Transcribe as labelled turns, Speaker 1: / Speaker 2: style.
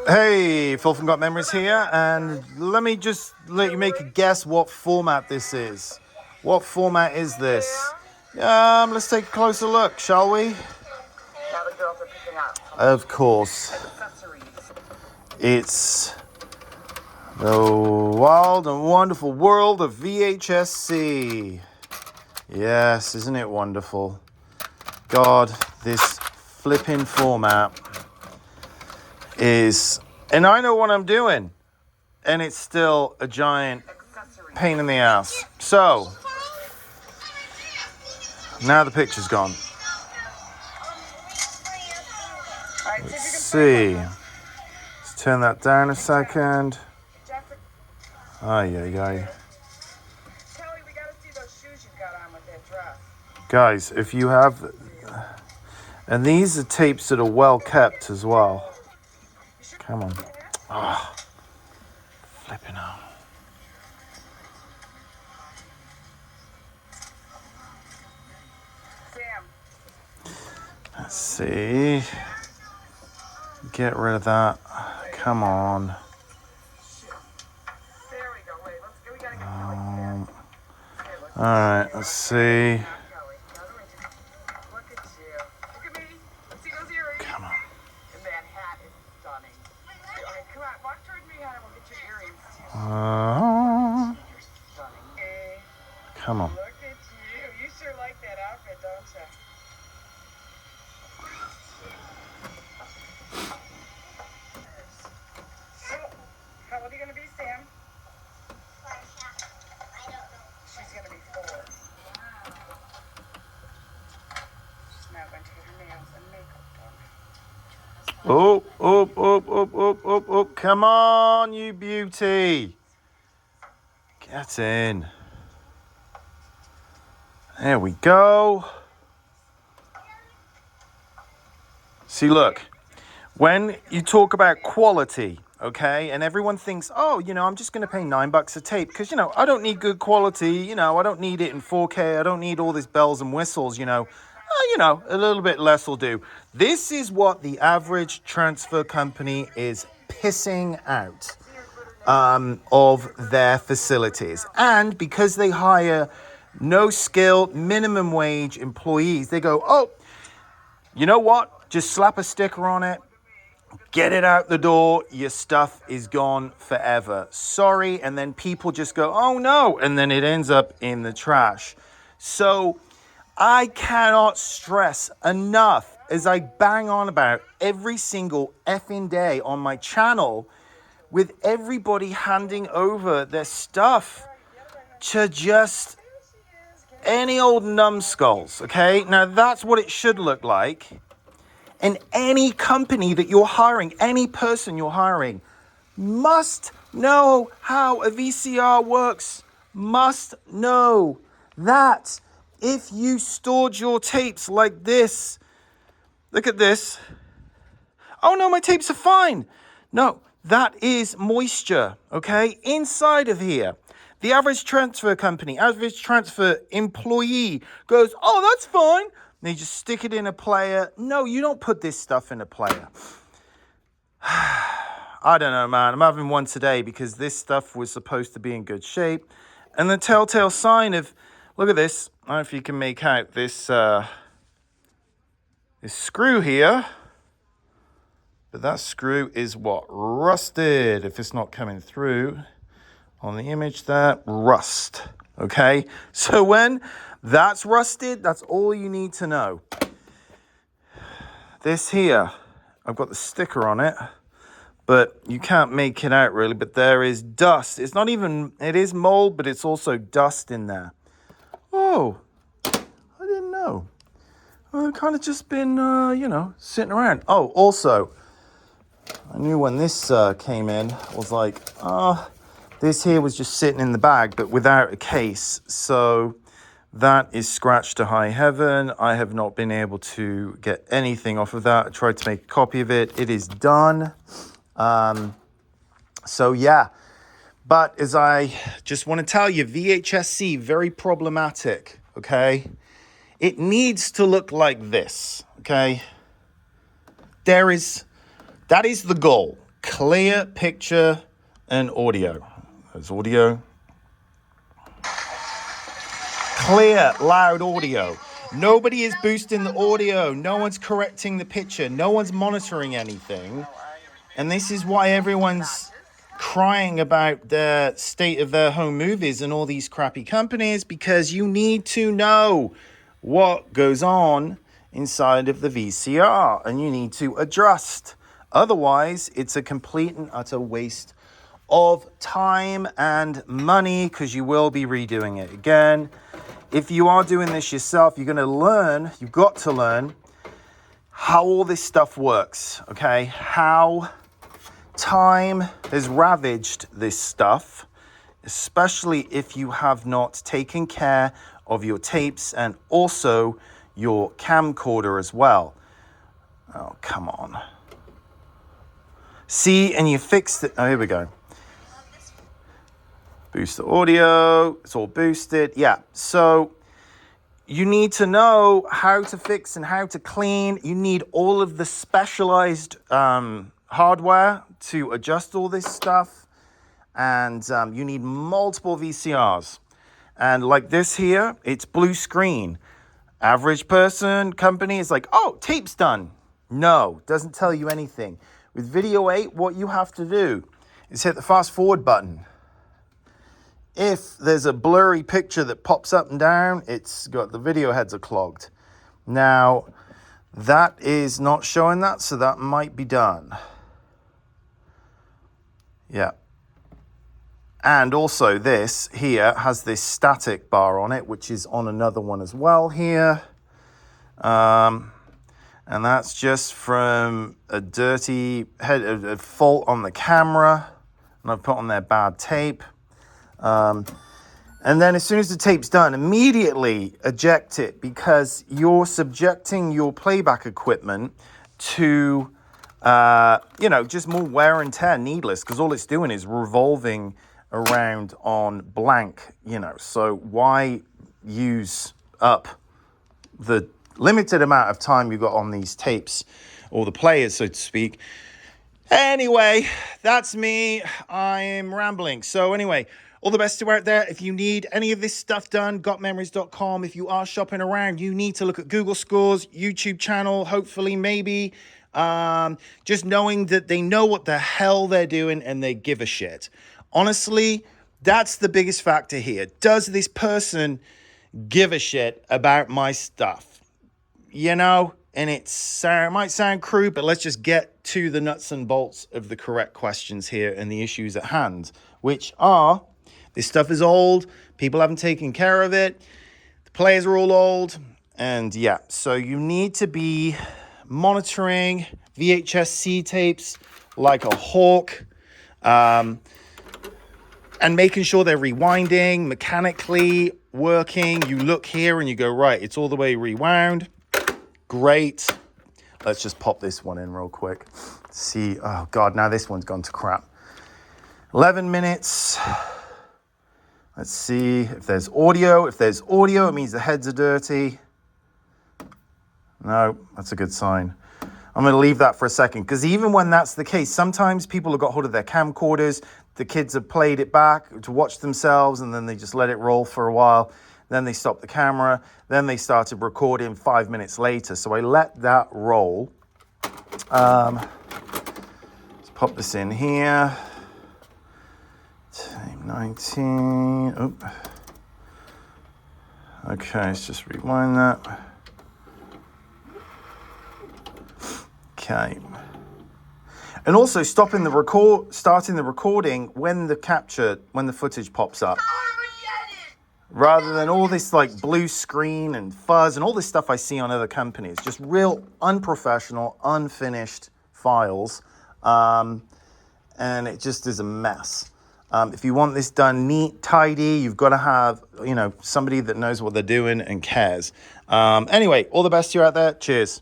Speaker 1: Hey, Phil from Got Memories here, and let me just let you make a guess what format this is. What format is this? Let's take a closer look, shall we?
Speaker 2: Now the girls are picking up.
Speaker 1: Of course.
Speaker 2: Accessories.
Speaker 1: It's the wild and wonderful world of VHS-C. Yes, isn't it wonderful? God, this flipping format is... And I know what I'm doing. And it's still a giant pain in the ass. So, now the picture's gone. Let's see. Let's turn that down a second. Ay, ay, ay. Guys, if you have... And these are tapes that are well kept as well. Come on. Ah, flipping out. Let's see. Get rid of that. Come on. Alright, let's see. Come on. Come on.
Speaker 2: Look at you. You sure like that outfit, don't you? How old are you going to be, Sam? I don't know. She's going to be 4. She's now going to get her nails and makeup done.
Speaker 1: Oh. Come on, you beauty. Get in. There we go. See, look, when you talk about quality, okay, and everyone thinks, oh, I'm just going to pay $9 a tape because, I don't need good quality. I don't need it in 4K. I don't need all these bells and whistles, a little bit less will do. This is what the average transfer company is pissing out of their facilities. And because they hire no skill, minimum wage employees, they go, oh, you know what? Just slap a sticker on it. Get it out the door. Your stuff is gone forever. Sorry. And then people just go, oh no. And then it ends up in the trash. So I cannot stress enough, as I bang on about every single effing day on my channel, with everybody handing over their stuff to just any old numbskulls, okay? Now, that's what it should look like. And any company that you're hiring, any person you're hiring, must know how a VCR works. Must know that if you stored your tapes like this, look at this. Oh no, my tapes are fine. No, that is moisture, okay? Inside of here. The average transfer company, average transfer employee goes, oh, that's fine. They just stick it in a player. No, you don't put this stuff in a player. I don't know, man. I'm having one today because this stuff was supposed to be in good shape. And the telltale sign of, look at this. I don't know if you can make out this, this screw here. But that screw is what? Rusted. If it's not coming through on the image there, rust. Okay? So when that's rusted, that's all you need to know. This here, I've got the sticker on it, but you can't make it out really, but there is dust. It's not even, it is mold, but it's also dust in there. Oh, I didn't know. I've kind of just been, sitting around. Oh, also, I knew when this came in, I was like, this here was just sitting in the bag, but without a case. So that is scratched to high heaven. I have not been able to get anything off of that. I tried to make a copy of it. It is done. So yeah, but as I just want to tell you, VHS-C, very problematic, okay? It needs to look like this, okay? That is the goal. clear picture and audio. There's audio. Clear, loud audio. Nobody is boosting the audio. No one's correcting the picture. No one's monitoring anything. And this is why everyone's crying about the state of their home movies and all these crappy companies, because you need to know what goes on inside of the VCR and you need to adjust. Otherwise, it's a complete and utter waste of time and money, because you will be redoing it again. If you are doing this yourself, you've got to learn how all this stuff works, okay? How time has ravaged this stuff, especially if you have not taken care of your tapes and also your camcorder as well. Oh, come on. See, and you fixed it. Oh, here we go. Boost the audio. It's all boosted. Yeah. So you need to know how to fix and how to clean. You need all of the specialized hardware to adjust all this stuff. And you need multiple VCRs. And like this here, it's blue screen. Average person, company is like, oh, tape's done. No, doesn't tell you anything. With Video 8, what you have to do is hit the fast forward button. If there's a blurry picture that pops up and down, it's got the video heads are clogged. Now, that is not showing that, so that might be done. Yeah. And also this here has this static bar on it, which is on another one as well here. And that's just from a dirty head, a fault on the camera. And I've put on there bad tape. And then as soon as the tape's done, immediately eject it, because you're subjecting your playback equipment to, just more wear and tear, needless, because all it's doing is revolving around on blank, So why use up the limited amount of time you got on these tapes, or the players, so to speak? Anyway, that's me. I'm rambling. So anyway, all the best to you out there. If you need any of this stuff done, gotmemories.com. If you are shopping around, you need to look at Google scores, YouTube channel, hopefully, maybe. Just knowing that they know what the hell they're doing and they give a shit. Honestly, that's the biggest factor here. Does this person give a shit about my stuff? And it might sound crude, but let's just get to the nuts and bolts of the correct questions here and the issues at hand, which are, this stuff is old, people haven't taken care of it, the players are all old, and yeah, so you need to be monitoring VHS C tapes like a hawk, and making sure they're rewinding, mechanically working. You look here and you go, right, it's all the way rewound. Great. Let's just pop this one in real quick. See, oh God, now this one's gone to crap. 11 minutes. Let's see if there's audio. If there's audio, it means the heads are dirty. No, that's a good sign. I'm going to leave that for a second, because even when that's the case, sometimes people have got hold of their camcorders. The kids have played it back to watch themselves, and then they just let it roll for a while. Then they stopped the camera. Then they started recording 5 minutes later. So I let that roll. Let's pop this in here. Time 19. Oh. Okay, let's just rewind that. Okay. And also starting the recording when the footage pops up. Rather than all this like blue screen and fuzz and all this stuff I see on other companies. Just real unprofessional, unfinished files. And it just is a mess. If you want this done neat, tidy, you've got to have, somebody that knows what they're doing and cares. Anyway, all the best to you out there. Cheers.